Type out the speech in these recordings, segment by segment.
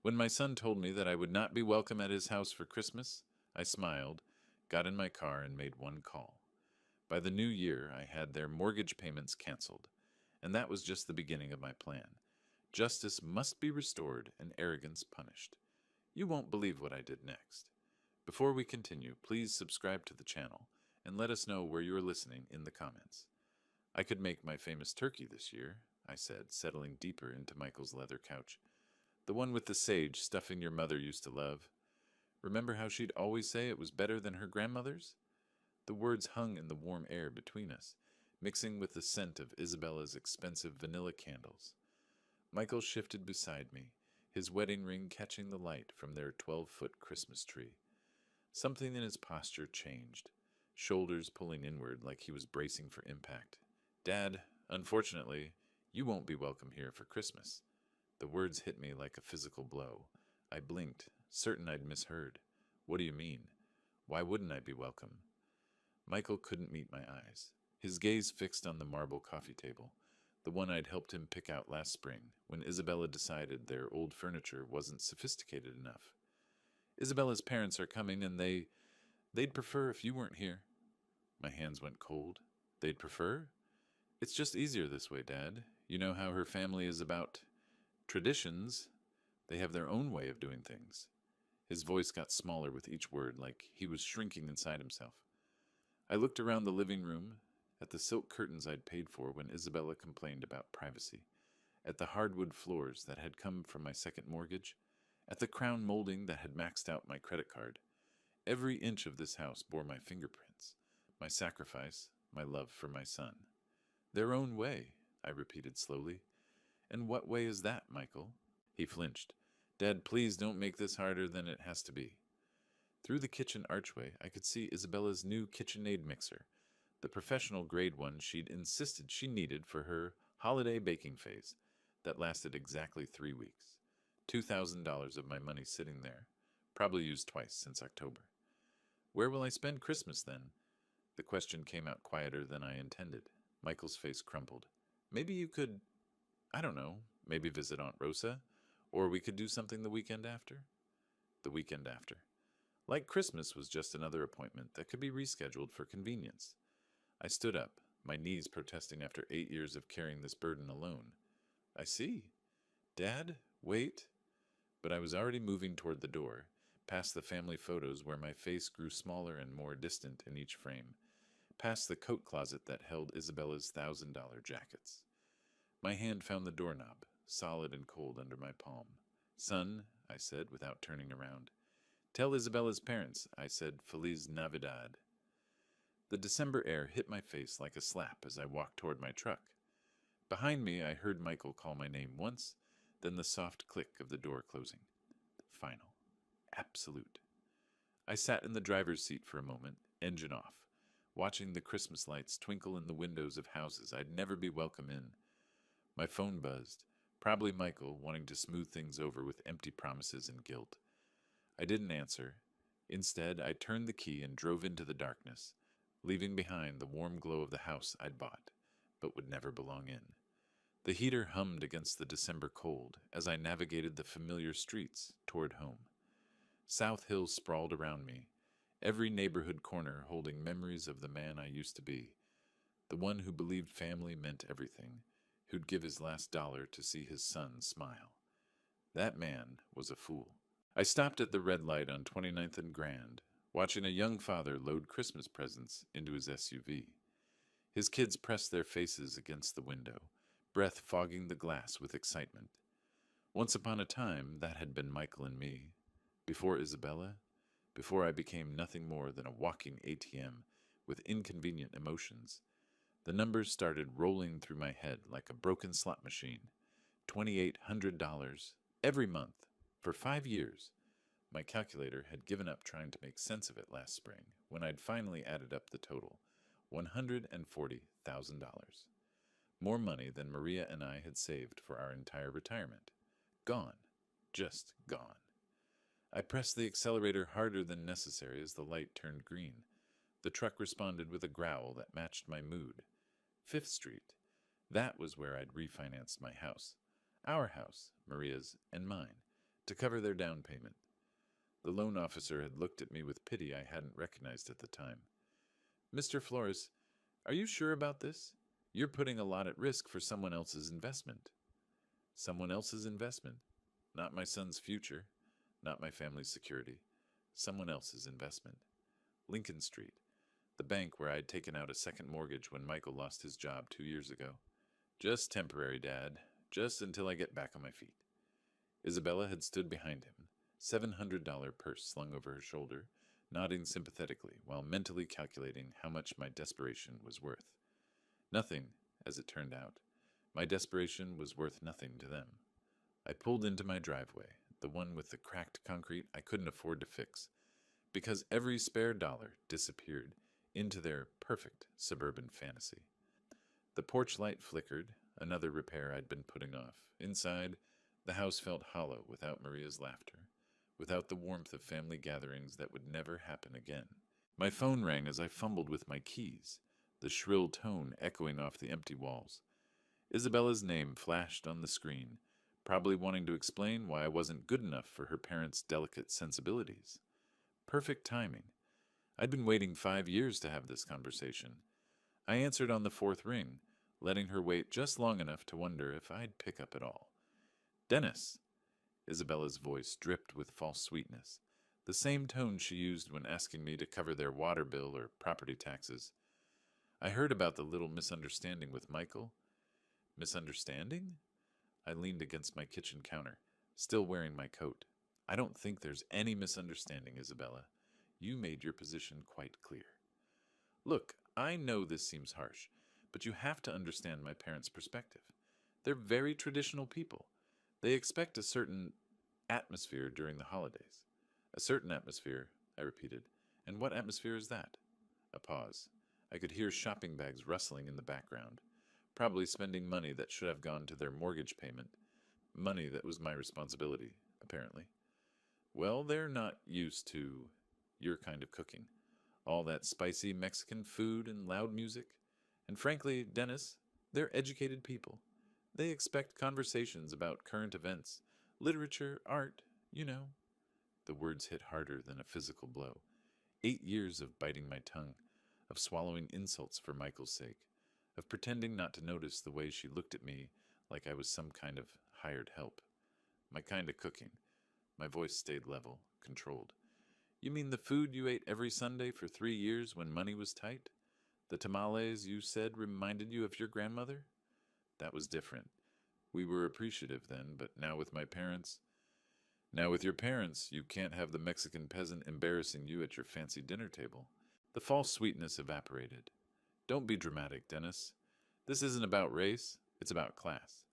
When my son told me that I would not be welcome at his house for Christmas, I smiled, got in my car, and made one call. By the new year, I had their mortgage payments canceled, and that was just the beginning of my plan. Justice must be restored and arrogance punished. You won't believe what I did next. Before we continue, please subscribe to the channel and let us know where you are listening in the comments. I could make my famous turkey this year, I said, settling deeper into Michael's leather couch. The one with the sage stuffing your mother used to love. Remember how she'd always say it was better than her grandmother's? The words hung in the warm air between us, mixing with the scent of Isabella's expensive vanilla candles. Michael shifted beside me, his wedding ring catching the light from their 12-foot Christmas tree. Something in his posture changed, shoulders pulling inward like he was bracing for impact. Dad, unfortunately, you won't be welcome here for Christmas. The words hit me like a physical blow. I blinked, certain I'd misheard. What do you mean? Why wouldn't I be welcome? Michael couldn't meet my eyes, his gaze fixed on the marble coffee table, the one I'd helped him pick out last spring when Isabella decided their old furniture wasn't sophisticated enough. Isabella's parents are coming and they'd prefer if you weren't here. My hands went cold. They'd prefer? It's just easier this way, Dad. You know how her family is about traditions. They have their own way of doing things. His voice got smaller with each word, like he was shrinking inside himself. I looked around the living room, at the silk curtains I'd paid for when Isabella complained about privacy, at the hardwood floors that had come from my second mortgage, at the crown molding that had maxed out my credit card. Every inch of this house bore my fingerprints, my sacrifice, my love for my son. Their own way, I repeated slowly. And what way is that, Michael? He flinched. Dad, please don't make this harder than it has to be. Through the kitchen archway, I could see Isabella's new KitchenAid mixer, the professional grade one she'd insisted she needed for her holiday baking phase that lasted exactly 3 weeks. $2,000 of my money sitting there, probably used twice since October. Where will I spend Christmas then? The question came out quieter than I intended. Michael's face crumpled. Maybe you could, I don't know, maybe visit Aunt Rosa, or we could do something the weekend after. The weekend after. Like Christmas was just another appointment that could be rescheduled for convenience. I stood up, my knees protesting after 8 years of carrying this burden alone. I see. Dad, wait. But I was already moving toward the door, past the family photos where my face grew smaller and more distant in each frame, past the coat closet that held Isabella's $1,000 jackets. My hand found the doorknob, solid and cold under my palm. Son, I said without turning around. Tell Isabella's parents, I said, Feliz Navidad. The December air hit my face like a slap as I walked toward my truck. Behind me, I heard Michael call my name once, then the soft click of the door closing. Final. Absolute. I sat in the driver's seat for a moment, engine off, watching the Christmas lights twinkle in the windows of houses I'd never be welcome in. My phone buzzed, probably Michael wanting to smooth things over with empty promises and guilt. I didn't answer. Instead, I turned the key and drove into the darkness, leaving behind the warm glow of the house I'd bought, but would never belong in. The heater hummed against the December cold as I navigated the familiar streets toward home. South Hills sprawled around me, every neighborhood corner holding memories of the man I used to be, the one who believed family meant everything, who'd give his last dollar to see his son smile. That man was a fool. I stopped at the red light on 29th and Grand, watching a young father load Christmas presents into his SUV. His kids pressed their faces against the window, breath fogging the glass with excitement. Once upon a time, that had been Michael and me. Before Isabella, before I became nothing more than a walking ATM with inconvenient emotions, the numbers started rolling through my head like a broken slot machine. $2,800 every month for 5 years. My calculator had given up trying to make sense of it last spring when I'd finally added up the total. $140,000. More money than Maria and I had saved for our entire retirement. Gone. Just gone. I pressed the accelerator harder than necessary as the light turned green. The truck responded with a growl that matched my mood. 5th Street. That was where I'd refinanced my house. Our house, Maria's, and mine. to cover their down payment. The loan officer had looked at me with pity I hadn't recognized at the time. Mr. Flores, are you sure about this? You're putting a lot at risk for someone else's investment. Someone else's investment? Not my son's future, not my family's security. Someone else's investment. Lincoln Street, the bank where I'd taken out a second mortgage when Michael lost his job 2 years ago. Just temporary, Dad. Just until I get back on my feet. Isabella had stood behind him, $700 purse slung over her shoulder, nodding sympathetically while mentally calculating how much my desperation was worth. Nothing, as it turned out. My desperation was worth nothing to them. I pulled into my driveway, the one with the cracked concrete I couldn't afford to fix, because every spare dollar disappeared into their perfect suburban fantasy. The porch light flickered, another repair I'd been putting off. Inside, the house felt hollow without Maria's laughter, without the warmth of family gatherings that would never happen again. My phone rang as I fumbled with my keys, the shrill tone echoing off the empty walls. Isabella's name flashed on the screen, probably wanting to explain why I wasn't good enough for her parents' delicate sensibilities. Perfect timing. I'd been waiting 5 years to have this conversation. I answered on the fourth ring, letting her wait just long enough to wonder if I'd pick up at all. Dennis. Isabella's voice dripped with false sweetness, the same tone she used when asking me to cover their water bill or property taxes. I heard about the little misunderstanding with Michael. Misunderstanding? I leaned against my kitchen counter, still wearing my coat. I don't think there's any misunderstanding, Isabella. You made your position quite clear. Look, I know this seems harsh, but you have to understand my parents' perspective. They're very traditional people. They expect a certain atmosphere during the holidays. A certain atmosphere, I repeated. And what atmosphere is that? A pause. I could hear shopping bags rustling in the background, probably spending money that should have gone to their mortgage payment. Money that was my responsibility, apparently. Well, they're not used to your kind of cooking. All that spicy Mexican food and loud music. And frankly, Dennis, they're educated people. They expect conversations about current events, literature, art, you know. The words hit harder than a physical blow. 8 years of biting my tongue, of swallowing insults for Michael's sake, of pretending not to notice the way she looked at me like I was some kind of hired help. My kind of cooking. My voice stayed level, controlled. You mean the food you ate every Sunday for 3 years when money was tight? The tamales you said reminded you of your grandmother? That was different. We were appreciative then, but now with my parents... Now with your parents, you can't have the Mexican peasant embarrassing you at your fancy dinner table. The false sweetness evaporated. Don't be dramatic, Dennis. This isn't about race, it's about class.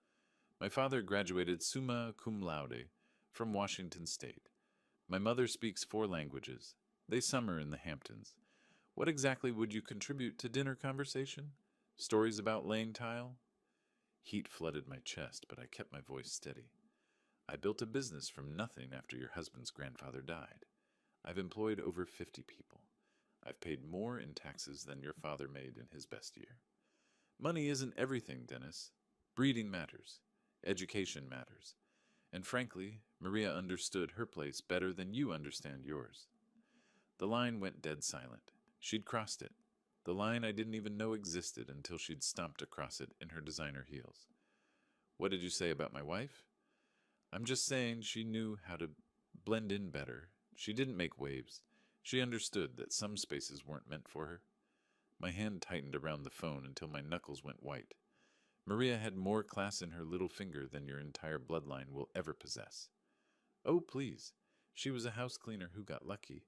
My father graduated summa cum laude from Washington State. My mother speaks 4 languages. They summer in the Hamptons. What exactly would you contribute to dinner conversation? Stories about laying tile? Heat flooded my chest, but I kept my voice steady. I built a business from nothing after your husband's grandfather died. I've employed over 50 people. I've paid more in taxes than your father made in his best year. Money isn't everything, Dennis. Breeding matters. Education matters. And frankly, Maria understood her place better than you understand yours. The line went dead silent. She'd crossed it. The line I didn't even know existed until she'd stomped across it in her designer heels. What did you say about my wife? I'm just saying she knew how to blend in better. She didn't make waves. She understood that some spaces weren't meant for her. My hand tightened around the phone until my knuckles went white. Maria had more class in her little finger than your entire bloodline will ever possess. Oh, please. She was a house cleaner who got lucky.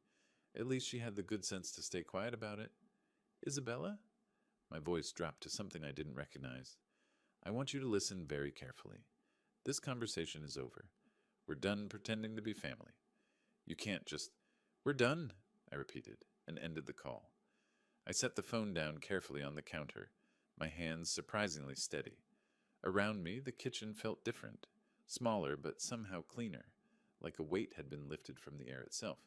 At least she had the good sense to stay quiet about it. Isabella? My voice dropped to something I didn't recognize. I want you to listen very carefully. This conversation is over. We're done pretending to be family. You can't just... We're done, I repeated, and ended the call. I set the phone down carefully on the counter, my hands surprisingly steady. Around me, the kitchen felt different, smaller but somehow cleaner, like a weight had been lifted from the air itself.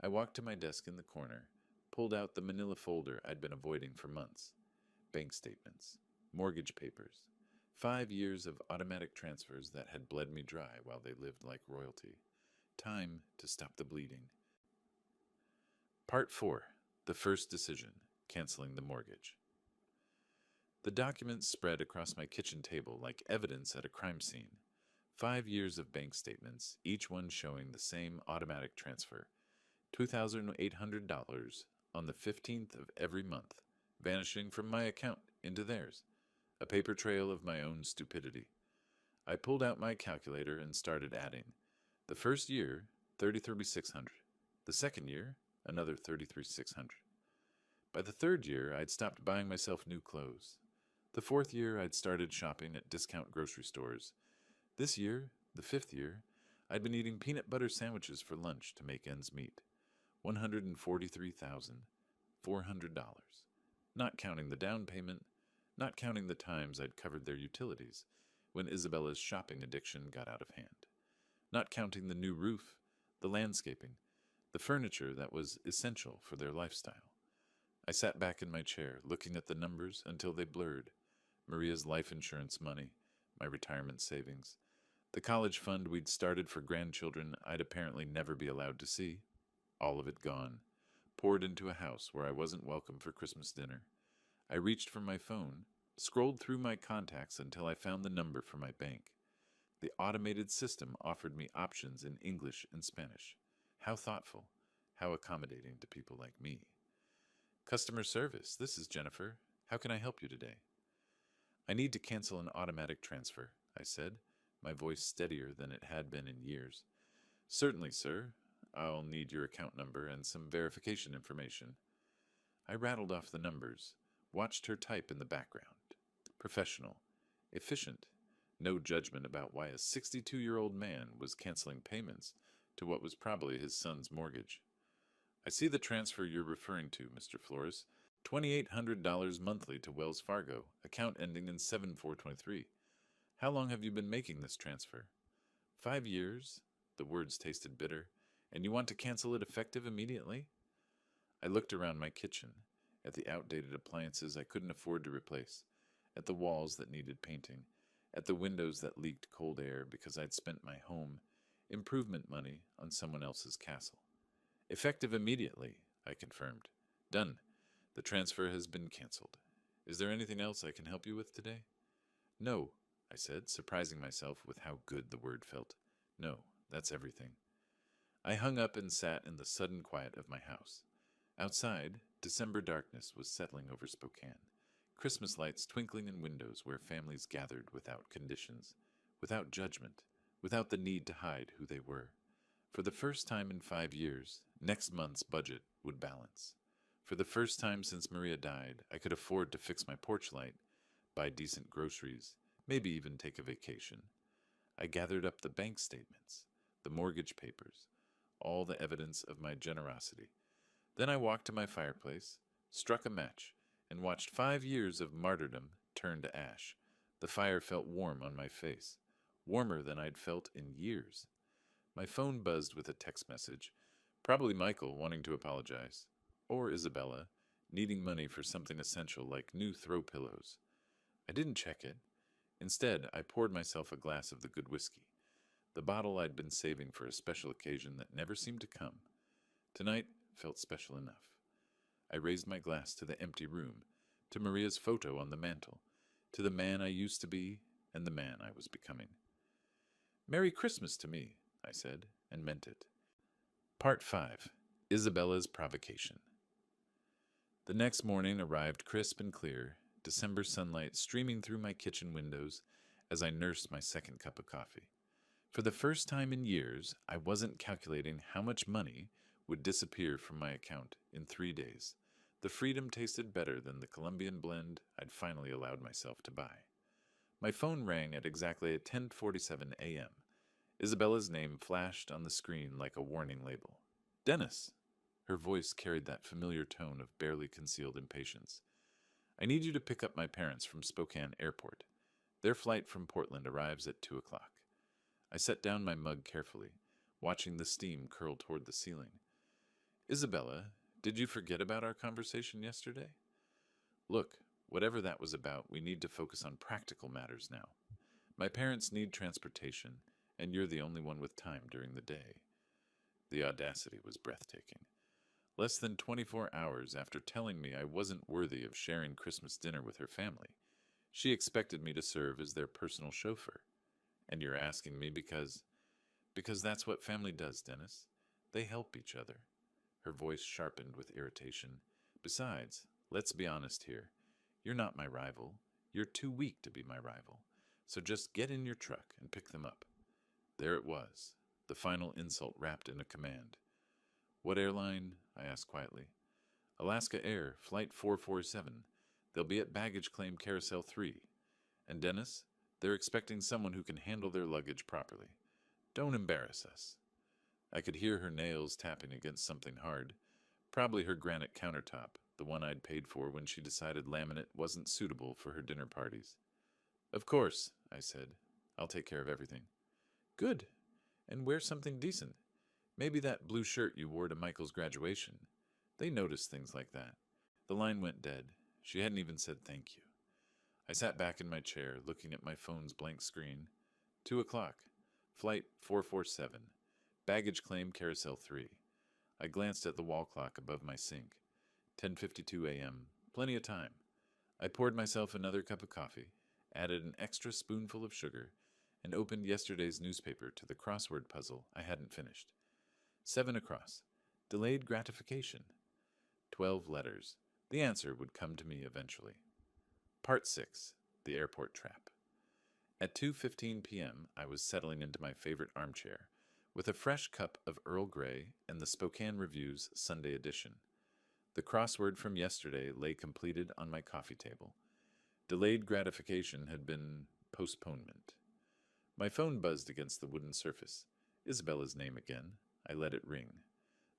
I walked to my desk in the corner, pulled out the manila folder I'd been avoiding for months. Bank statements, mortgage papers, 5 years of automatic transfers that had bled me dry while they lived like royalty. Time to stop the bleeding. Part 4. The first decision, canceling the mortgage. The documents spread across my kitchen table like evidence at a crime scene. 5 years of bank statements, each one showing the same automatic transfer. $2,800 on the 15th of every month, vanishing from my account into theirs. A paper trail of my own stupidity. I pulled out my calculator and started adding. The first year, $33,600. The second year, another $33,600. By the third year, I'd stopped buying myself new clothes. The fourth year, I'd started shopping at discount grocery stores. This year, the fifth year, I'd been eating peanut butter sandwiches for lunch to make ends meet. $143,400. Not counting the down payment, not counting the times I'd covered their utilities when Isabella's shopping addiction got out of hand. Not counting the new roof, the landscaping, the furniture that was essential for their lifestyle. I sat back in my chair, looking at the numbers until they blurred. Maria's life insurance money, my retirement savings, the college fund we'd started for grandchildren I'd apparently never be allowed to see. All of it gone, poured into a house where I wasn't welcome for Christmas dinner. I reached for my phone, scrolled through my contacts until I found the number for my bank. The automated system offered me options in English and Spanish. How thoughtful, how accommodating to people like me. Customer service, this is Jennifer. How can I help you today? I need to cancel an automatic transfer, I said, my voice steadier than it had been in years. Certainly, sir. I'll need your account number and some verification information. I rattled off the numbers, watched her type in the background. Professional, efficient, no judgment about why a 62-year-old man was canceling payments to what was probably his son's mortgage. I see the transfer you're referring to, Mr. Flores. $2,800 monthly to Wells Fargo, account ending in 7423. How long have you been making this transfer? 5 years. The words tasted bitter. And you want to cancel it effective immediately? I looked around my kitchen, at the outdated appliances I couldn't afford to replace, at the walls that needed painting, at the windows that leaked cold air because I'd spent my home improvement money on someone else's castle. Effective immediately, I confirmed. Done. The transfer has been canceled. Is there anything else I can help you with today? No, I said, surprising myself with how good the word felt. No, that's everything. I hung up and sat in the sudden quiet of my house. Outside, December darkness was settling over Spokane, Christmas lights twinkling in windows where families gathered without conditions, without judgment, without the need to hide who they were. For the first time in 5 years, next month's budget would balance. For the first time since Maria died, I could afford to fix my porch light, buy decent groceries, maybe even take a vacation. I gathered up the bank statements, the mortgage papers, all the evidence of my generosity. Then I walked to my fireplace, struck a match, and watched 5 years of martyrdom turn to ash. The fire felt warm on my face, warmer than I'd felt in years. My phone buzzed with a text message, probably Michael wanting to apologize, or Isabella, needing money for something essential like new throw pillows. I didn't check it. Instead, I poured myself a glass of the good whiskey, the bottle I'd been saving for a special occasion that never seemed to come. Tonight felt special enough. I raised my glass to the empty room, to Maria's photo on the mantel, to the man I used to be and the man I was becoming. Merry Christmas to me, I said, and meant it. Part 5. Isabella's Provocation. The next morning arrived crisp and clear, December sunlight streaming through my kitchen windows as I nursed my second cup of coffee. For the first time in years, I wasn't calculating how much money would disappear from my account in 3 days. The freedom tasted better than the Colombian blend I'd finally allowed myself to buy. My phone rang at exactly 10:47 a.m. Isabella's name flashed on the screen like a warning label. Dennis! Her voice carried that familiar tone of barely concealed impatience. I need you to pick up my parents from Spokane Airport. Their flight from Portland arrives at 2 o'clock. I set down my mug carefully, watching the steam curl toward the ceiling. Isabella, did you forget about our conversation yesterday? Look, Whatever that was about, we need to focus on practical matters now. My parents need transportation, and you're the only one with time during the day. The audacity was breathtaking. Less than 24 hours after telling me I wasn't worthy of sharing Christmas dinner with her family, she expected me to serve as their personal chauffeur. And you're asking me because... Because that's what family does, Dennis. They help each other. Her voice sharpened with irritation. Besides, let's be honest here. You're not my rival. You're too weak to be my rival. So just get in your truck and pick them up. There it was, the final insult wrapped in a command. What airline? I asked quietly. Alaska Air, Flight 447. They'll be at baggage claim Carousel 3. And Dennis, they're expecting someone who can handle their luggage properly. Don't embarrass us. I could hear her nails tapping against something hard. Probably her granite countertop, the one I'd paid for when she decided laminate wasn't suitable for her dinner parties. Of course, I said. I'll take care of everything. Good. And wear something decent. Maybe that blue shirt you wore to Michael's graduation. They notice things like that. The line went dead. She hadn't even said thank you. I sat back in my chair, looking at my phone's blank screen. 2:00. Flight 447. Baggage claim Carousel 3. I glanced at the wall clock above my sink. 10:52 a.m. Plenty of time. I poured myself another cup of coffee, added an extra spoonful of sugar, and opened yesterday's newspaper to the crossword puzzle I hadn't finished. 7 across. Delayed gratification. 12 letters. The answer would come to me eventually. Part 6. The Airport Trap. At 2:15 p.m., I was settling into my favorite armchair, with a fresh cup of Earl Grey and the Spokane Review's Sunday edition. The crossword from yesterday lay completed on my coffee table. Delayed gratification had been postponement. My phone buzzed against the wooden surface. Isabella's name again. I let it ring.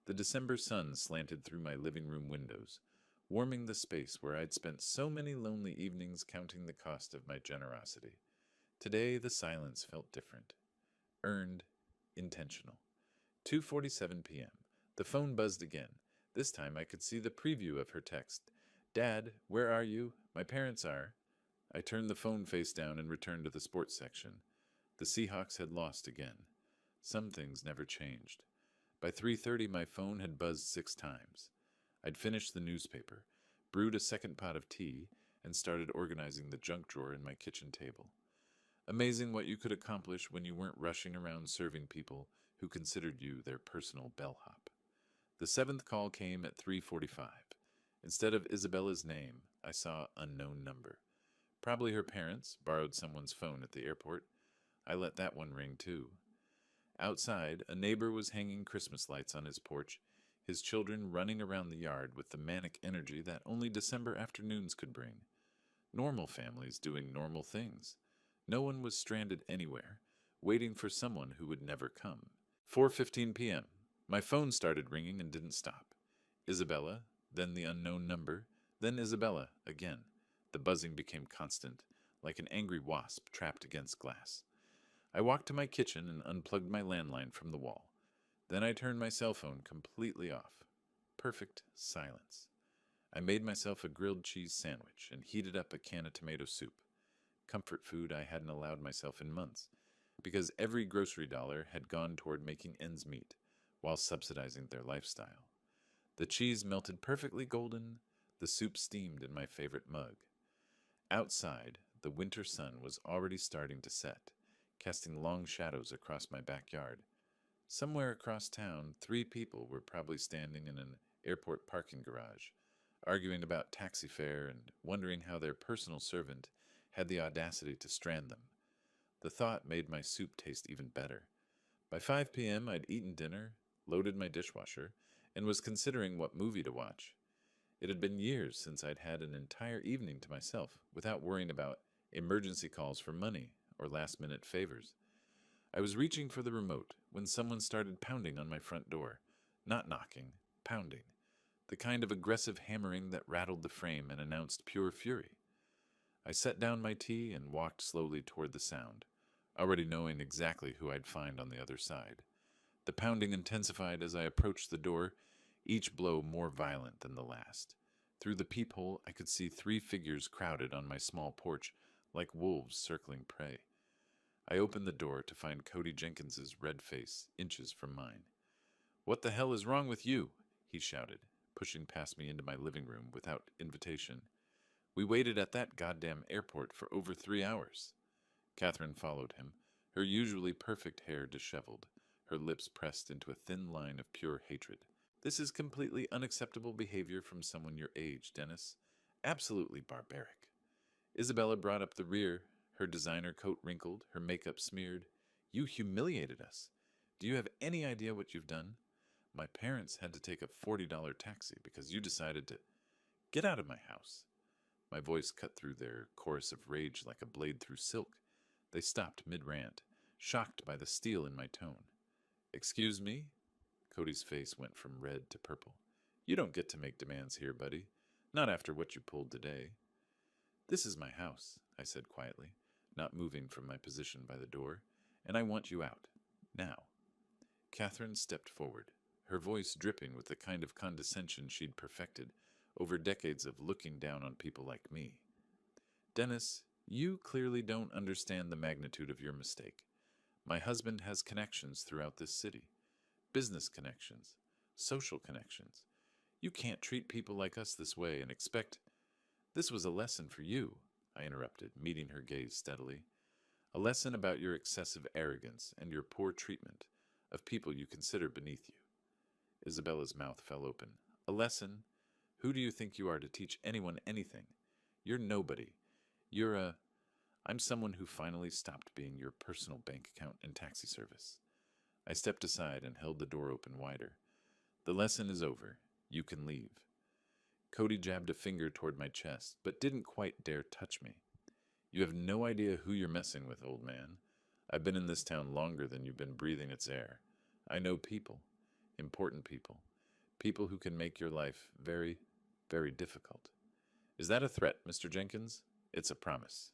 The December sun slanted through my living room windows, warming the space where I'd spent so many lonely evenings counting the cost of my generosity. Today the silence felt different. Earned, intentional. 2:47 p.m. The phone buzzed again. This time I could see the preview of her text. Dad, where are you? My parents are. I turned the phone face down and returned to the sports section. The Seahawks had lost again. Some things never changed. By 3:30 my phone had buzzed 6 times. I'd finished the newspaper, brewed a second pot of tea, and started organizing the junk drawer in my kitchen table. Amazing what you could accomplish when you weren't rushing around serving people who considered you their personal bellhop. The 7th call came at 3:45. Instead of Isabella's name, I saw unknown number. Probably her parents borrowed someone's phone at the airport. I let that one ring too. Outside, a neighbor was hanging Christmas lights on his porch, his children running around the yard with the manic energy that only December afternoons could bring. Normal families doing normal things. No one was stranded anywhere, waiting for someone who would never come. 4:15 p.m. My phone started ringing and didn't stop. Isabella, then the unknown number, then Isabella again. The buzzing became constant, like an angry wasp trapped against glass. I walked to my kitchen and unplugged my landline from the wall. Then I turned my cell phone completely off. Perfect silence. I made myself a grilled cheese sandwich and heated up a can of tomato soup. Comfort food I hadn't allowed myself in months, because every grocery dollar had gone toward making ends meet, while subsidizing their lifestyle. The cheese melted perfectly golden, the soup steamed in my favorite mug. Outside, the winter sun was already starting to set, casting long shadows across my backyard. Somewhere across town, 3 people were probably standing in an airport parking garage, arguing about taxi fare and wondering how their personal servant had the audacity to strand them. The thought made my soup taste even better. By 5 p.m., I'd eaten dinner, loaded my dishwasher, and was considering what movie to watch. It had been years since I'd had an entire evening to myself without worrying about emergency calls for money or last-minute favors. I was reaching for the remote when someone started pounding on my front door. Not knocking, pounding. The kind of aggressive hammering that rattled the frame and announced pure fury. I set down my tea and walked slowly toward the sound, already knowing exactly who I'd find on the other side. The pounding intensified as I approached the door, each blow more violent than the last. Through the peephole, I could see 3 figures crowded on my small porch, like wolves circling prey. I opened the door to find Cody Jenkins's red face inches from mine. "What the hell is wrong with you?" he shouted, pushing past me into my living room without invitation. "We waited at that goddamn airport for over 3 hours." Catherine followed him, her usually perfect hair disheveled, her lips pressed into a thin line of pure hatred. "This is completely unacceptable behavior from someone your age, Dennis. Absolutely barbaric." Isabella brought up the rear, her designer coat wrinkled, her makeup smeared. "You humiliated us. Do you have any idea what you've done? My parents had to take a $40 taxi because you decided to get out of my house." My voice cut through their chorus of rage like a blade through silk. They stopped mid-rant, shocked by the steel in my tone. "Excuse me?" Cody's face went from red to purple. "You don't get to make demands here, buddy. Not after what you pulled today." "This is my house," I said quietly, not moving from my position by the door, "and I want you out. Now." Catherine stepped forward, her voice dripping with the kind of condescension she'd perfected over decades of looking down on people like me. "Dennis, you clearly don't understand the magnitude of your mistake. My husband has connections throughout this city. Business connections. Social connections. You can't treat people like us this way and expect—" "This was a lesson for you," I interrupted, meeting her gaze steadily. "A lesson about your excessive arrogance and your poor treatment of people you consider beneath you." Isabella's mouth fell open. "A lesson? Who do you think you are to teach anyone anything? You're nobody. I'm someone who finally stopped being your personal bank account and taxi service." I stepped aside and held the door open wider. "The lesson is over. You can leave." Cody jabbed a finger toward my chest, but didn't quite dare touch me. "You have no idea who you're messing with, old man. I've been in this town longer than you've been breathing its air. I know people. Important people. People who can make your life very, very difficult." "Is that a threat, Mr. Jenkins?" "It's a promise."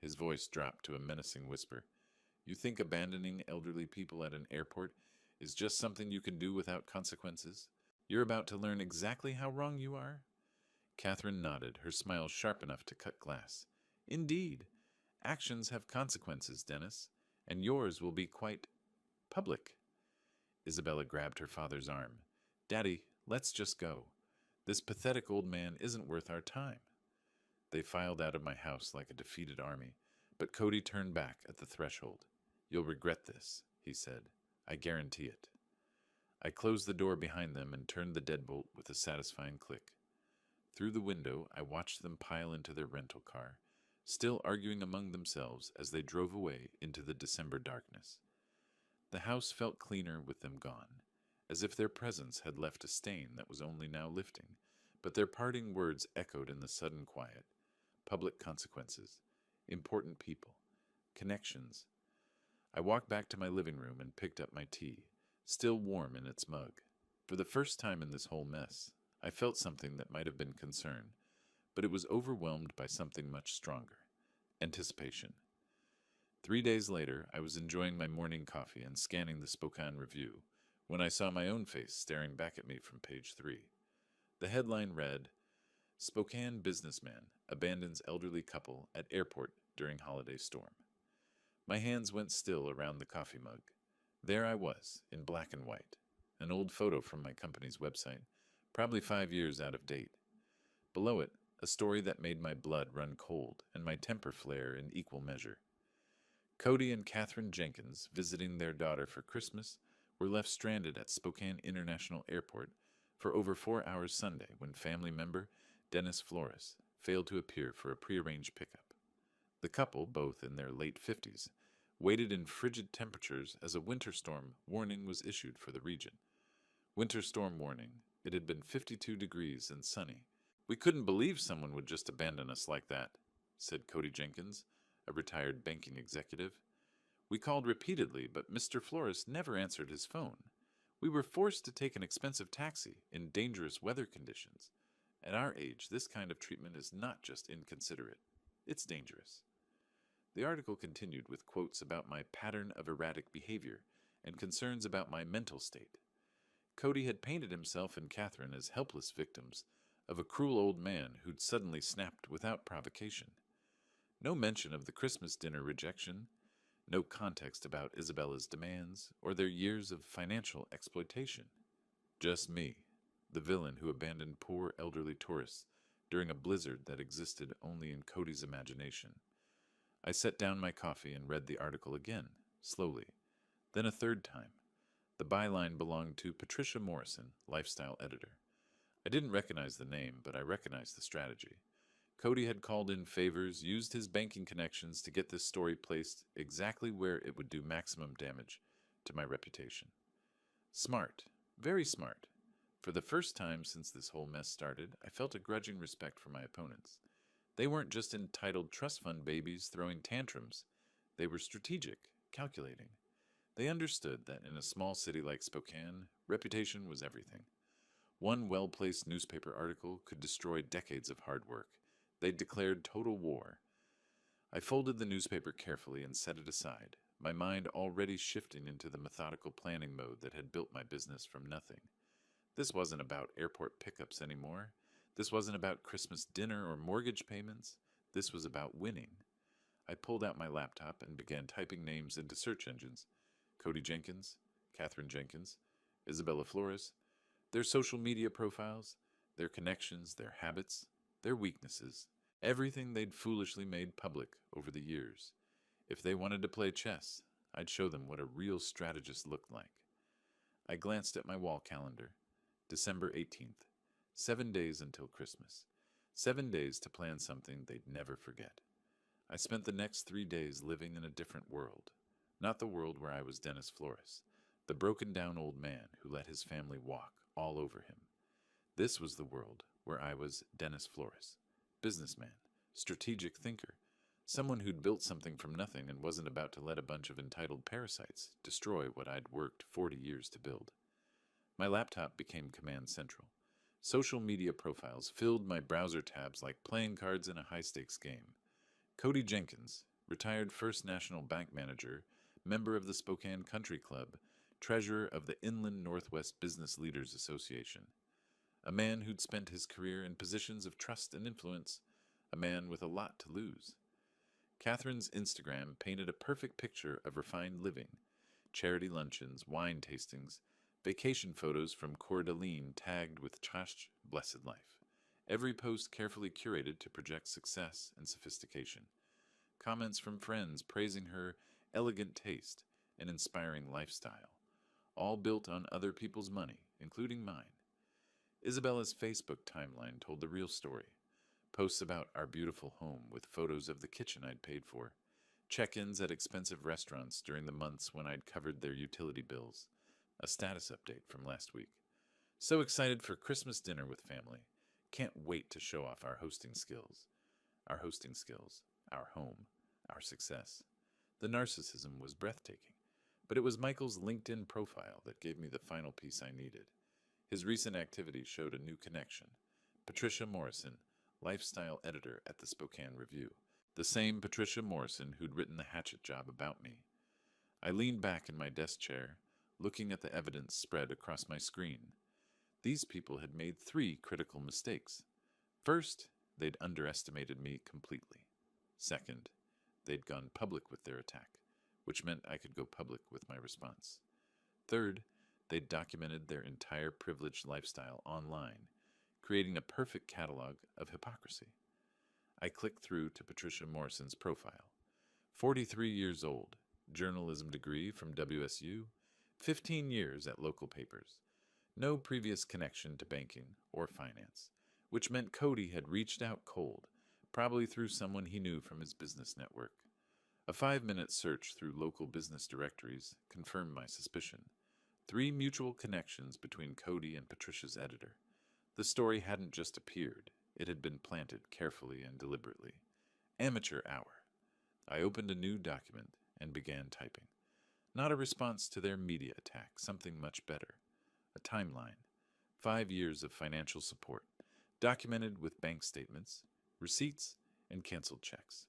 His voice dropped to a menacing whisper. "You think abandoning elderly people at an airport is just something you can do without consequences? You're about to learn exactly how wrong you are?" Catherine nodded, her smile sharp enough to cut glass. "Indeed. Actions have consequences, Dennis, and yours will be quite public." Isabella grabbed her father's arm. "Daddy, let's just go. This pathetic old man isn't worth our time." They filed out of my house like a defeated army, but Cody turned back at the threshold. "You'll regret this," he said. "I guarantee it." I closed the door behind them and turned the deadbolt with a satisfying click. Through the window, I watched them pile into their rental car, still arguing among themselves as they drove away into the December darkness. The house felt cleaner with them gone, as if their presence had left a stain that was only now lifting, but their parting words echoed in the sudden quiet. Public consequences. Important people. Connections. I walked back to my living room and picked up my tea, still warm in its mug. For the first time in this whole mess, I felt something that might have been concern, but it was overwhelmed by something much stronger. Anticipation. 3 days later, I was enjoying my morning coffee and scanning the Spokane Review when I saw my own face staring back at me from page 3. The headline read, "Spokane Businessman Abandons Elderly Couple at Airport During Holiday Storm." My hands went still around the coffee mug. There I was, in black and white, an old photo from my company's website, probably 5 years out of date. Below it, a story that made my blood run cold and my temper flare in equal measure. Cody and Catherine Jenkins, visiting their daughter for Christmas, were left stranded at Spokane International Airport for over 4 hours Sunday when family member Dennis Flores failed to appear for a prearranged pickup. The couple, both in their late 50s, waited in frigid temperatures as a winter storm warning was issued for the region. Winter storm warning. It had been 52 degrees and sunny. "We couldn't believe someone would just abandon us like that," said Cody Jenkins, a retired banking executive. "We called repeatedly, but Mr. Flores never answered his phone. We were forced to take an expensive taxi in dangerous weather conditions. At our age, this kind of treatment is not just inconsiderate. It's dangerous." The article continued with quotes about my pattern of erratic behavior and concerns about my mental state. Cody had painted himself and Catherine as helpless victims of a cruel old man who'd suddenly snapped without provocation. No mention of the Christmas dinner rejection, no context about Isabella's demands or their years of financial exploitation. Just me, the villain who abandoned poor elderly tourists during a blizzard that existed only in Cody's imagination. I set down my coffee and read the article again, slowly, then a third time. The byline belonged to Patricia Morrison, lifestyle editor. I didn't recognize the name, but I recognized the strategy. Cody had called in favors, used his banking connections to get this story placed exactly where it would do maximum damage to my reputation. Smart, very smart. For the first time since this whole mess started, I felt a grudging respect for my opponents. They weren't just entitled trust fund babies throwing tantrums. They were strategic, calculating. They understood that in a small city like Spokane, reputation was everything. One well-placed newspaper article could destroy decades of hard work. They'd declared total war. I folded the newspaper carefully and set it aside, my mind already shifting into the methodical planning mode that had built my business from nothing. This wasn't about airport pickups anymore. This wasn't about Christmas dinner or mortgage payments. This was about winning. I pulled out my laptop and began typing names into search engines. Cody Jenkins, Catherine Jenkins, Isabella Flores, their social media profiles, their connections, their habits, their weaknesses, everything they'd foolishly made public over the years. If they wanted to play chess, I'd show them what a real strategist looked like. I glanced at my wall calendar. December 18th. 7 days until Christmas. 7 days to plan something they'd never forget. I spent the next 3 days living in a different world. Not the world where I was Dennis Flores, the broken down old man who let his family walk all over him. This was the world where I was Dennis Flores, businessman, strategic thinker, someone who'd built something from nothing and wasn't about to let a bunch of entitled parasites destroy what I'd worked 40 years to build. My laptop became command central. Social media profiles filled my browser tabs like playing cards in a high-stakes game. Cody Jenkins, retired First National Bank manager, member of the Spokane Country Club, treasurer of the Inland Northwest Business Leaders Association. A man who'd spent his career in positions of trust and influence, a man with a lot to lose. Catherine's Instagram painted a perfect picture of refined living, charity luncheons, wine tastings, vacation photos from Coeur d'Alene tagged with Chash Blessed Life. Every post carefully curated to project success and sophistication. Comments from friends praising her elegant taste and inspiring lifestyle, all built on other people's money, including mine. Isabella's Facebook timeline told the real story. Posts about our beautiful home with photos of the kitchen I'd paid for. Check-ins at expensive restaurants during the months when I'd covered their utility bills. A status update from last week. So excited for Christmas dinner with family. Can't wait to show off our hosting skills. Our hosting skills. Our home. Our success. The narcissism was breathtaking. But it was Michael's LinkedIn profile that gave me the final piece I needed. His recent activity showed a new connection. Patricia Morrison, lifestyle editor at the Spokane Review. The same Patricia Morrison who'd written the hatchet job about me. I leaned back in my desk chair, looking at the evidence spread across my screen. These people had made 3 critical mistakes. First, they'd underestimated me completely. Second, they'd gone public with their attack, which meant I could go public with my response. Third, they'd documented their entire privileged lifestyle online, creating a perfect catalog of hypocrisy. I clicked through to Patricia Morrison's profile. 43 years old, journalism degree from WSU, 15 years at local papers. No previous connection to banking or finance, which meant Cody had reached out cold, probably through someone he knew from his business network. A 5-minute search through local business directories confirmed my suspicion. 3 mutual connections between Cody and Patricia's editor. The story hadn't just appeared, it had been planted carefully and deliberately. Amateur hour. I opened a new document and began typing. Not a response to their media attack, something much better. A timeline. 5 years of financial support, documented with bank statements, receipts, and canceled checks.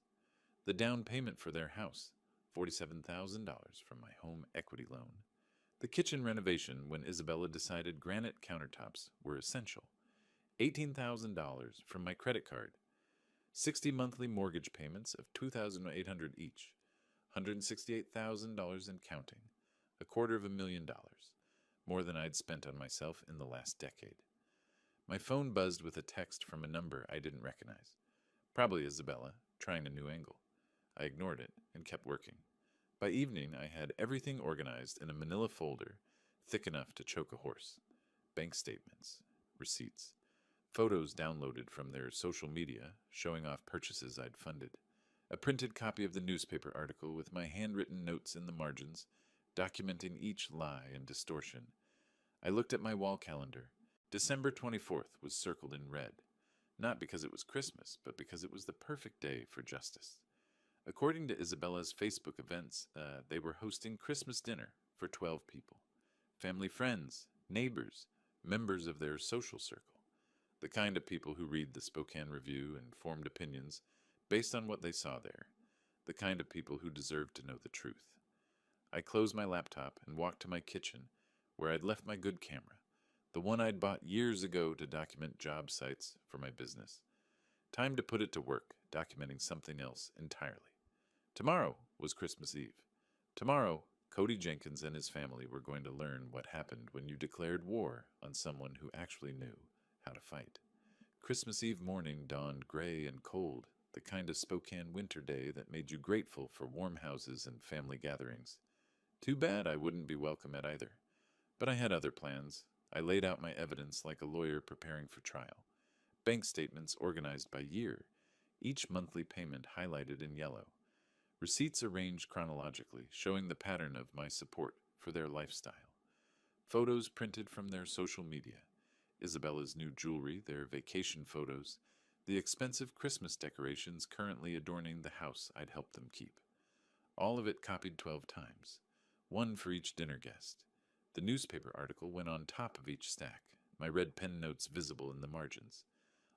The down payment for their house, $47,000 from my home equity loan. The kitchen renovation when Isabella decided granite countertops were essential. $18,000 from my credit card, 60 monthly mortgage payments of $2,800 each, $168,000 and counting, $250,000, more than I'd spent on myself in the last decade. My phone buzzed with a text from a number I didn't recognize. Probably Isabella, trying a new angle. I ignored it and kept working. By evening, I had everything organized in a manila folder thick enough to choke a horse. Bank statements, receipts, photos downloaded from their social media showing off purchases I'd funded, a printed copy of the newspaper article with my handwritten notes in the margins, documenting each lie and distortion. I looked at my wall calendar. December 24th was circled in red, not because it was Christmas, but because it was the perfect day for justice. According to Isabella's Facebook events, they were hosting Christmas dinner for 12 people. Family friends, neighbors, members of their social circle. The kind of people who read the Spokane Review and formed opinions based on what they saw there. The kind of people who deserved to know the truth. I closed my laptop and walked to my kitchen, where I'd left my good camera, the one I'd bought years ago to document job sites for my business. Time to put it to work, documenting something else entirely. Tomorrow was Christmas Eve. Tomorrow, Cody Jenkins and his family were going to learn what happened when you declared war on someone who actually knew how to fight. Christmas Eve morning dawned gray and cold, the kind of Spokane winter day that made you grateful for warm houses and family gatherings. Too bad I wouldn't be welcome at either. But I had other plans. I laid out my evidence like a lawyer preparing for trial. Bank statements organized by year, each monthly payment highlighted in yellow. Receipts arranged chronologically, showing the pattern of my support for their lifestyle. Photos printed from their social media. Isabella's new jewelry, their vacation photos, the expensive Christmas decorations currently adorning the house I'd helped them keep. All of it copied 12 times, one for each dinner guest. The newspaper article went on top of each stack, my red pen notes visible in the margins.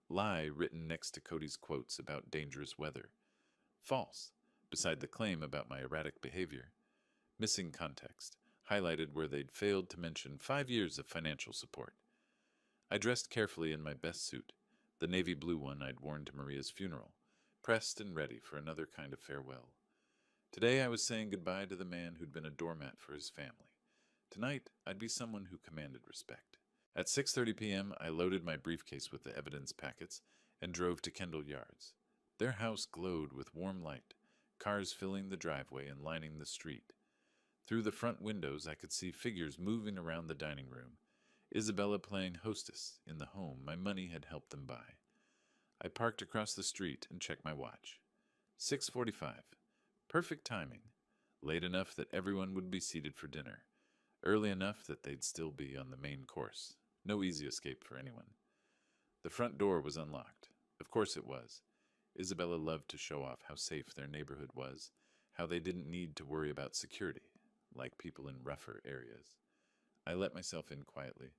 Lie written next to Cody's quotes about dangerous weather. False, beside the claim about my erratic behavior. Missing context, highlighted where they'd failed to mention 5 years of financial support. I dressed carefully in my best suit, the navy blue one I'd worn to Maria's funeral, pressed and ready for another kind of farewell. Today I was saying goodbye to the man who'd been a doormat for his family. Tonight, I'd be someone who commanded respect. At 6:30 p.m., I loaded my briefcase with the evidence packets and drove to Kendall Yards. Their house glowed with warm light, cars filling the driveway and lining the street. Through the front windows, I could see figures moving around the dining room, Isabella playing hostess in the home my money had helped them buy. I parked across the street and checked my watch. 6:45. Perfect timing. Late enough that everyone would be seated for dinner. Early enough that they'd still be on the main course. No easy escape for anyone. The front door was unlocked. Of course it was. Isabella loved to show off how safe their neighborhood was, how they didn't need to worry about security, like people in rougher areas. I let myself in quietly,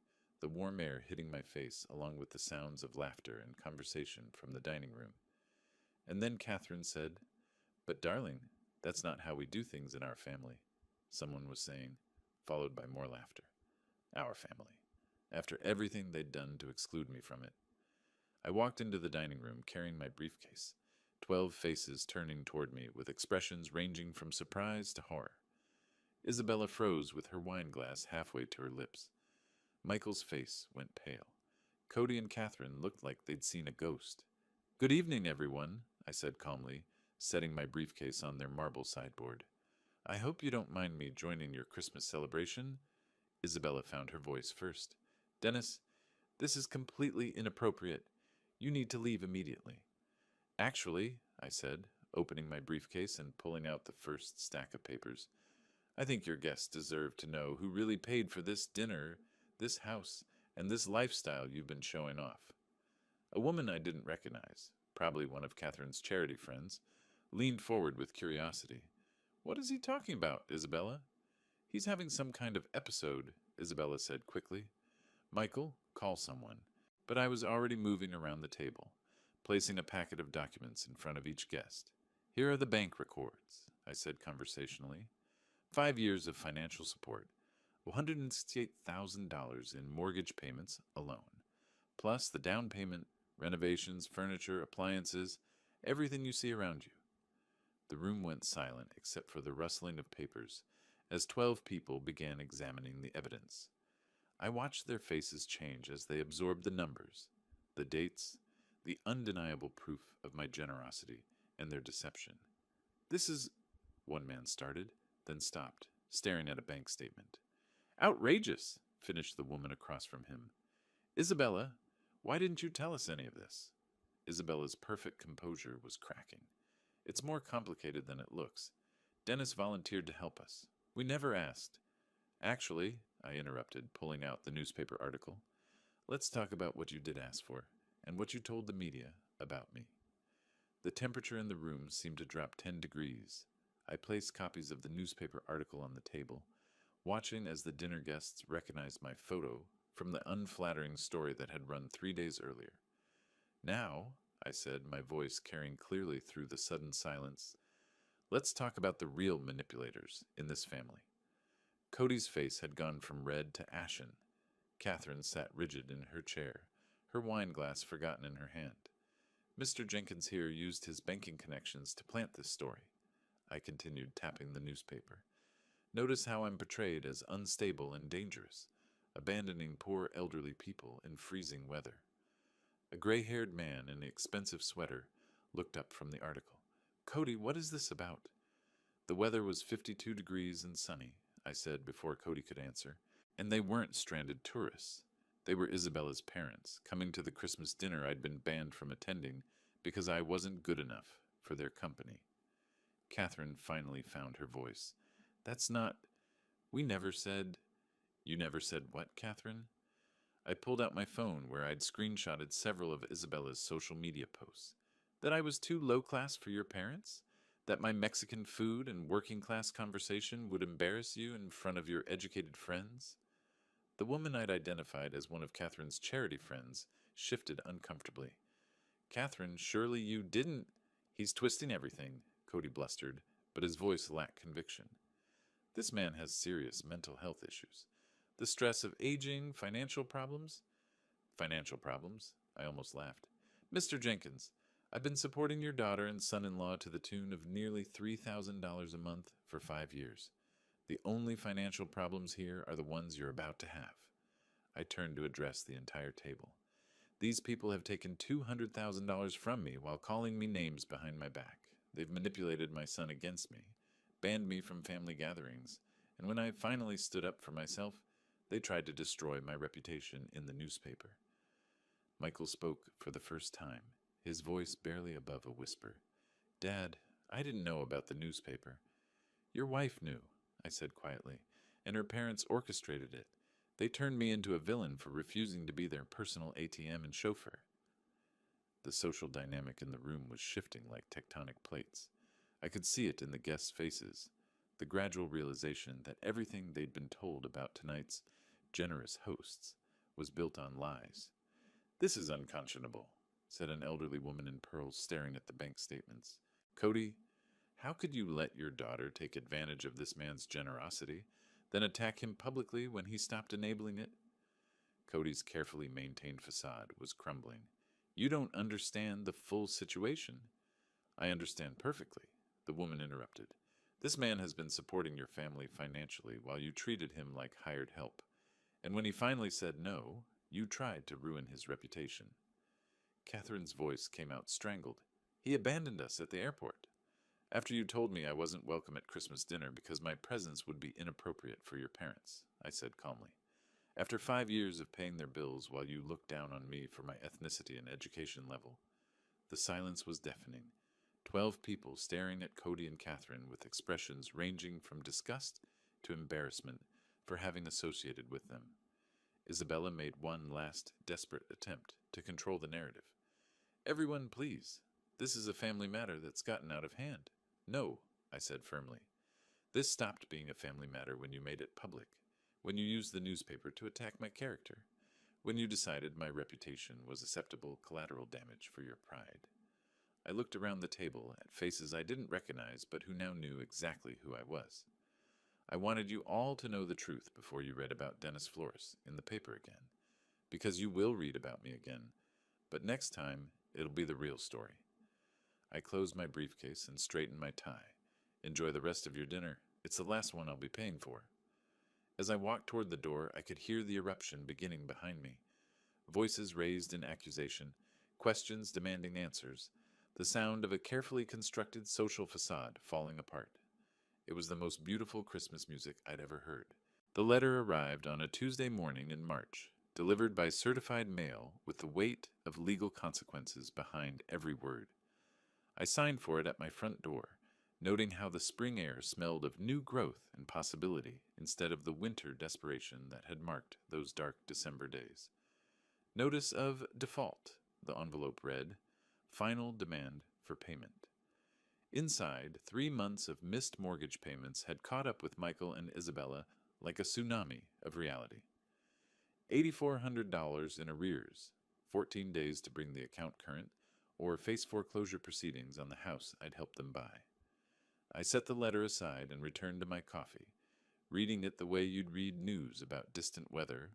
the warm air hitting my face along with the sounds of laughter and conversation from the dining room. And then Catherine said, "But darling, that's not how we do things in our family," someone was saying, followed by more laughter. Our family. After everything they'd done to exclude me from it. I walked into the dining room carrying my briefcase, 12 faces turning toward me with expressions ranging from surprise to horror. Isabella froze with her wine glass halfway to her lips. Michael's face went pale. Cody and Catherine looked like they'd seen a ghost. "Good evening, everyone," I said calmly, setting my briefcase on their marble sideboard. "I hope you don't mind me joining your Christmas celebration." Isabella found her voice first. "Dennis, this is completely inappropriate. You need to leave immediately." "Actually," I said, opening my briefcase and pulling out the first stack of papers, "I think your guests deserve to know who really paid for this dinner, this house, and this lifestyle you've been showing off." A woman I didn't recognize, probably one of Catherine's charity friends, leaned forward with curiosity. "What is he talking about, Isabella?" "He's having some kind of episode," Isabella said quickly. "Michael, call someone." But I was already moving around the table, placing a packet of documents in front of each guest. "Here are the bank records," I said conversationally. 5 years of financial support, $168,000 in mortgage payments alone, plus the down payment, renovations, furniture, appliances, everything you see around you. The room went silent except for the rustling of papers as 12 people began examining the evidence. I watched their faces change as they absorbed the numbers, the dates, the undeniable proof of my generosity and their deception. This is, one man started, then stopped, staring at a bank statement. Outrageous, finished the woman across from him. Isabella, why didn't you tell us any of this? Isabella's perfect composure was cracking. It's more complicated than it looks. Dennis volunteered to help us. We never asked. Actually, I interrupted, pulling out the newspaper article, let's talk about what you did ask for, and what you told the media about me. The temperature in the room seemed to drop 10 degrees. I placed copies of the newspaper article on the table, watching as the dinner guests recognized my photo from the unflattering story that had run 3 days earlier. Now, I said, my voice carrying clearly through the sudden silence, let's talk about the real manipulators in this family. Cody's face had gone from red to ashen. Catherine sat rigid in her chair, her wine glass forgotten in her hand. Mr. Jenkins here used his banking connections to plant this story. I continued, tapping the newspaper. Notice how I'm portrayed as unstable and dangerous, abandoning poor elderly people in freezing weather. A gray-haired man in an expensive sweater looked up from the article. Cody, what is this about? The weather was 52 degrees and sunny, I said before Cody could answer, and they weren't stranded tourists. They were Isabella's parents, coming to the Christmas dinner I'd been banned from attending because I wasn't good enough for their company. Catherine finally found her voice. That's not... We never said... You never said what, Catherine? I pulled out my phone where I'd screenshotted several of Isabella's social media posts. That I was too low-class for your parents? That my Mexican food and working-class conversation would embarrass you in front of your educated friends? The woman I'd identified as one of Catherine's charity friends shifted uncomfortably. Catherine, surely you didn't... He's twisting everything, Cody blustered, but his voice lacked conviction. This man has serious mental health issues. The stress of aging, financial problems? Financial problems? I almost laughed. Mr. Jenkins, I've been supporting your daughter and son-in-law to the tune of nearly $3,000 a month for 5 years. The only financial problems here are the ones you're about to have. I turned to address the entire table. These people have taken $200,000 from me while calling me names behind my back. They've manipulated my son against me, banned me from family gatherings, and when I finally stood up for myself, they tried to destroy my reputation in the newspaper. Michael spoke for the first time, his voice barely above a whisper. Dad, I didn't know about the newspaper. Your wife knew, I said quietly, and her parents orchestrated it. They turned me into a villain for refusing to be their personal ATM and chauffeur. The social dynamic in the room was shifting like tectonic plates. I could see it in the guests' faces, the gradual realization that everything they'd been told about tonight's generous hosts was built on lies. This is unconscionable, said an elderly woman in pearls staring at the bank statements. Cody, how could you let your daughter take advantage of this man's generosity, then attack him publicly when he stopped enabling it? Cody's carefully maintained facade was crumbling. You don't understand the full situation. I understand perfectly, the woman interrupted. This man has been supporting your family financially while you treated him like hired help. And when he finally said no, you tried to ruin his reputation. Catherine's voice came out strangled. He abandoned us at the airport. After you told me I wasn't welcome at Christmas dinner because my presence would be inappropriate for your parents, I said calmly. After 5 years of paying their bills while you looked down on me for my ethnicity and education level. The silence was deafening. 12 people staring at Cody and Catherine with expressions ranging from disgust to embarrassment for having associated with them. Isabella made one last desperate attempt to control the narrative. Everyone, please. This is a family matter that's gotten out of hand. No, I said firmly. This stopped being a family matter when you made it public, when you used the newspaper to attack my character, when you decided my reputation was acceptable collateral damage for your pride. I looked around the table at faces I didn't recognize but who now knew exactly who I was. I wanted you all to know the truth before you read about Dennis Flores in the paper again, because you will read about me again, but next time it'll be the real story. I closed my briefcase and straightened my tie. Enjoy the rest of your dinner. It's the last one I'll be paying for. As I walked toward the door, I could hear the eruption beginning behind me. Voices raised in accusation, questions demanding answers, the sound of a carefully constructed social facade falling apart. It was the most beautiful Christmas music I'd ever heard. The letter arrived on a Tuesday morning in March, delivered by certified mail with the weight of legal consequences behind every word. I signed for it at my front door, noting how the spring air smelled of new growth and possibility instead of the winter desperation that had marked those dark December days. Notice of default, the envelope read, final demand for payment. Inside, 3 months of missed mortgage payments had caught up with Michael and Isabella like a tsunami of reality. $8,400 in arrears, 14 days to bring the account current, or face foreclosure proceedings on the house I'd helped them buy. I set the letter aside and returned to my coffee, reading it the way you'd read news about distant weather.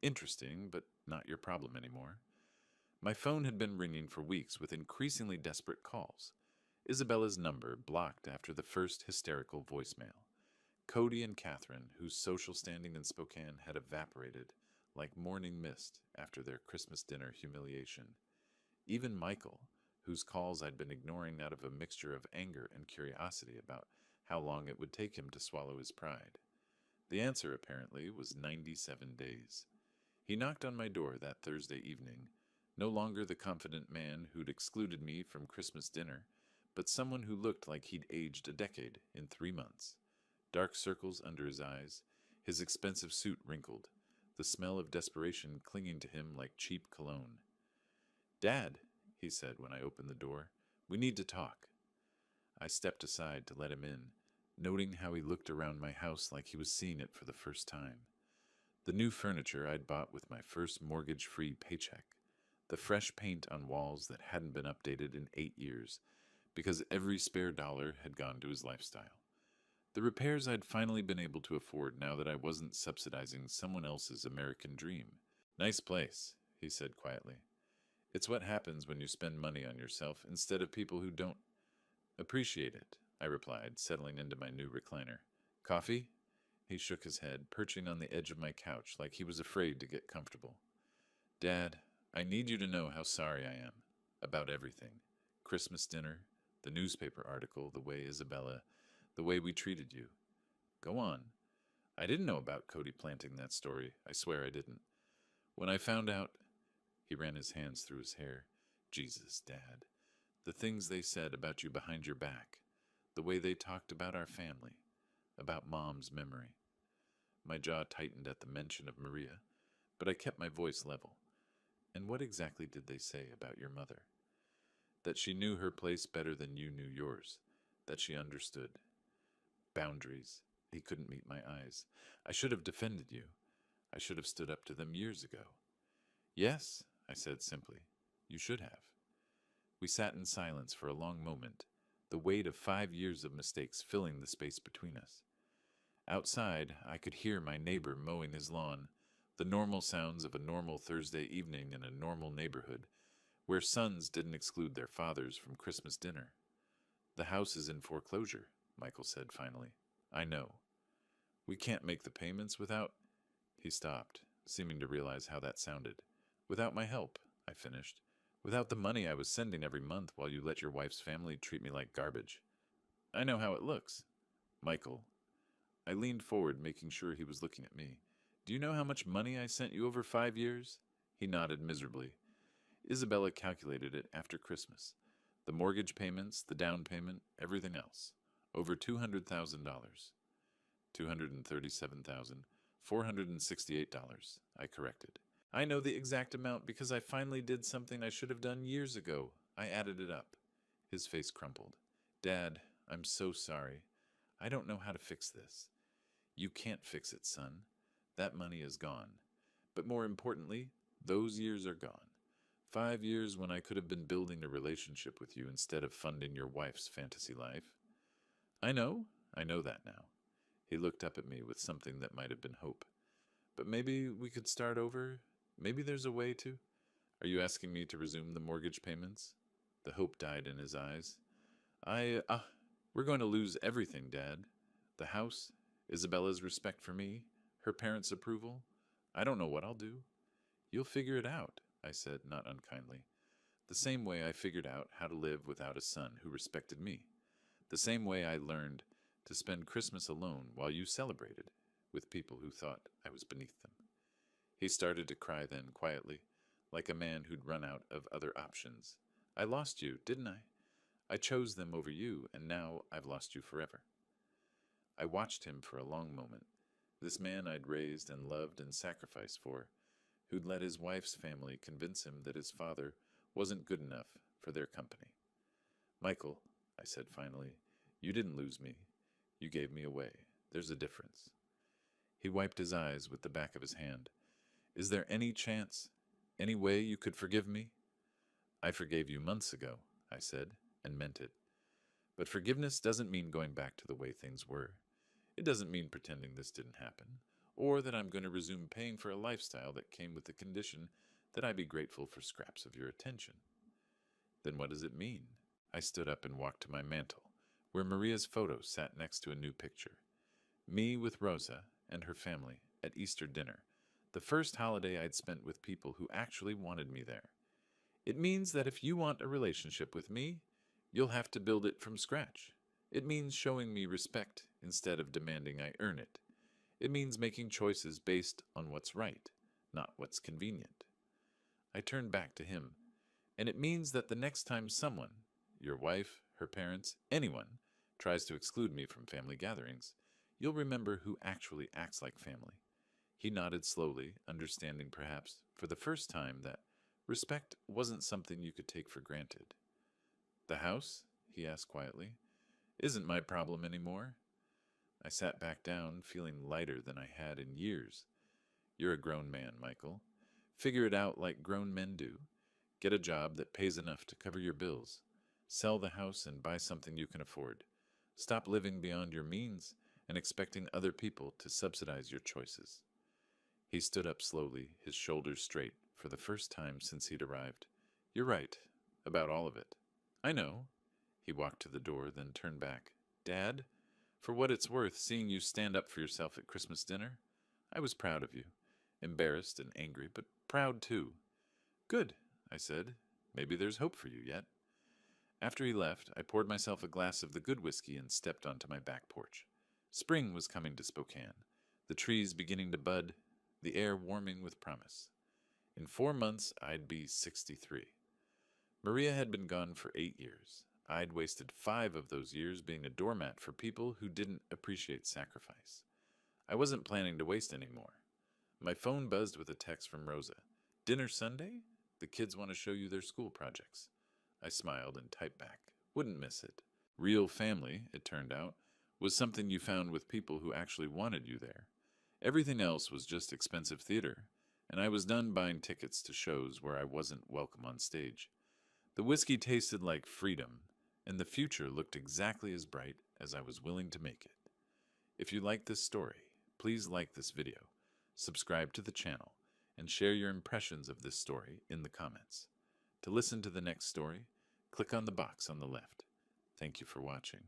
Interesting, but not your problem anymore. My phone had been ringing for weeks with increasingly desperate calls. Isabella's number blocked after the first hysterical voicemail. Cody and Catherine, whose social standing in Spokane had evaporated like morning mist after their Christmas dinner humiliation. Even Michael, whose calls I'd been ignoring out of a mixture of anger and curiosity about how long it would take him to swallow his pride. The answer, apparently, was 97 days. He knocked on my door that Thursday evening, no longer the confident man who'd excluded me from Christmas dinner, but someone who looked like he'd aged a decade in 3 months. Dark circles under his eyes, his expensive suit wrinkled, the smell of desperation clinging to him like cheap cologne. "Dad," he said when I opened the door, "we need to talk." I stepped aside to let him in, noting how he looked around my house like he was seeing it for the first time. The new furniture I'd bought with my first mortgage-free paycheck, the fresh paint on walls that hadn't been updated in 8 years, because every spare dollar had gone to his lifestyle. The repairs I'd finally been able to afford now that I wasn't subsidizing someone else's American dream. "Nice place," he said quietly. "It's what happens when you spend money on yourself instead of people who don't appreciate it," I replied, settling into my new recliner. "Coffee?" He shook his head, perching on the edge of my couch like he was afraid to get comfortable. "Dad, I need you to know how sorry I am. About everything. Christmas dinner, the newspaper article, the way Isabella, the way we treated you." "Go on." "I didn't know about Cody planting that story. I swear I didn't. When I found out..." He ran his hands through his hair. "Jesus, Dad. The things they said about you behind your back. The way they talked about our family. About Mom's memory." My jaw tightened at the mention of Maria, but I kept my voice level. "And what exactly did they say about your mother?" "That she knew her place better than you knew yours. That she understood. Boundaries." He couldn't meet my eyes. "I should have defended you. I should have stood up to them years ago." "Yes," I said simply. "You should have." We sat in silence for a long moment, the weight of 5 years of mistakes filling the space between us. Outside, I could hear my neighbor mowing his lawn, the normal sounds of a normal Thursday evening in a normal neighborhood, where sons didn't exclude their fathers from Christmas dinner. "The house is in foreclosure," Michael said finally. "I know. We can't make the payments without..." He stopped, seeming to realize how that sounded. "Without my help," I finished. "Without the money I was sending every month while you let your wife's family treat me like garbage. I know how it looks." "Michael." I leaned forward, making sure he was looking at me. "Do you know how much money I sent you over 5 years?" He nodded miserably. Isabella calculated it after Christmas. The mortgage payments, the down payment, everything else. Over $200,000. $237,468, I corrected. "I know the exact amount because I finally did something I should have done years ago. I added it up." His face crumpled. "Dad, I'm so sorry. I don't know how to fix this." "You can't fix it, son. That money is gone. But more importantly, those years are gone. 5 years when I could have been building a relationship with you instead of funding your wife's fantasy life." I know that now." He looked up at me with something that might have been hope. "But maybe we could start over? maybe there's a way to. Are you asking me to resume the mortgage payments? The hope died in his eyes. We're going to lose everything, Dad. The house, Isabella's respect for me, her parents' approval. I don't know what I'll do. You'll figure it out, I said, not unkindly. The same way I figured out how to live without a son who respected me. The same way I learned to spend Christmas alone while you celebrated with people who thought I was beneath them. He started to cry then, quietly, like a man who'd run out of other options. I lost you, didn't I? I chose them over you, and now I've lost you forever. I watched him for a long moment, this man I'd raised and loved and sacrificed for, who'd let his wife's family convince him that his father wasn't good enough for their company. Michael, I said finally, you didn't lose me. You gave me away. There's a difference. He wiped his eyes with the back of his hand. Is there any chance, any way you could forgive me? I forgave you months ago, I said, and meant it. But forgiveness doesn't mean going back to the way things were. It doesn't mean pretending this didn't happen, or that I'm going to resume paying for a lifestyle that came with the condition that I be grateful for scraps of your attention. Then what does it mean? I stood up and walked to my mantel, where Maria's photo sat next to a new picture. Me with Rosa and her family at Easter dinner, the first holiday I'd spent with people who actually wanted me there. It means that if you want a relationship with me, you'll have to build it from scratch. It means showing me respect instead of demanding I earn it. It means making choices based on what's right, not what's convenient. I turned back to him, and it means that the next time someone, your wife, her parents, anyone, tries to exclude me from family gatherings, you'll remember who actually acts like family. He nodded slowly, understanding perhaps, for the first time, that respect wasn't something you could take for granted. The house, he asked quietly, isn't my problem anymore. I sat back down, feeling lighter than I had in years. You're a grown man, Michael. Figure it out like grown men do. Get a job that pays enough to cover your bills. Sell the house and buy something you can afford. Stop living beyond your means and expecting other people to subsidize your choices. He stood up slowly, his shoulders straight, for the first time since he'd arrived. You're right, about all of it. I know. He walked to the door, then turned back. Dad, for what it's worth, seeing you stand up for yourself at Christmas dinner, I was proud of you. Embarrassed and angry, but proud too. Good, I said. Maybe there's hope for you yet. After he left, I poured myself a glass of the good whiskey and stepped onto my back porch. Spring was coming to Spokane, the trees beginning to bud, the air warming with promise. In 4 months, I'd be 63. Maria had been gone for 8 years. I'd wasted 5 of those years being a doormat for people who didn't appreciate sacrifice. I wasn't planning to waste any more. My phone buzzed with a text from Rosa. Dinner Sunday? The kids want to show you their school projects. I smiled and typed back. Wouldn't miss it. Real family, it turned out, was something you found with people who actually wanted you there. Everything else was just expensive theater, and I was done buying tickets to shows where I wasn't welcome on stage. The whiskey tasted like freedom, and the future looked exactly as bright as I was willing to make it. If you like this story, please like this video, subscribe to the channel, and share your impressions of this story in the comments. To listen to the next story, click on the box on the left. Thank you for watching.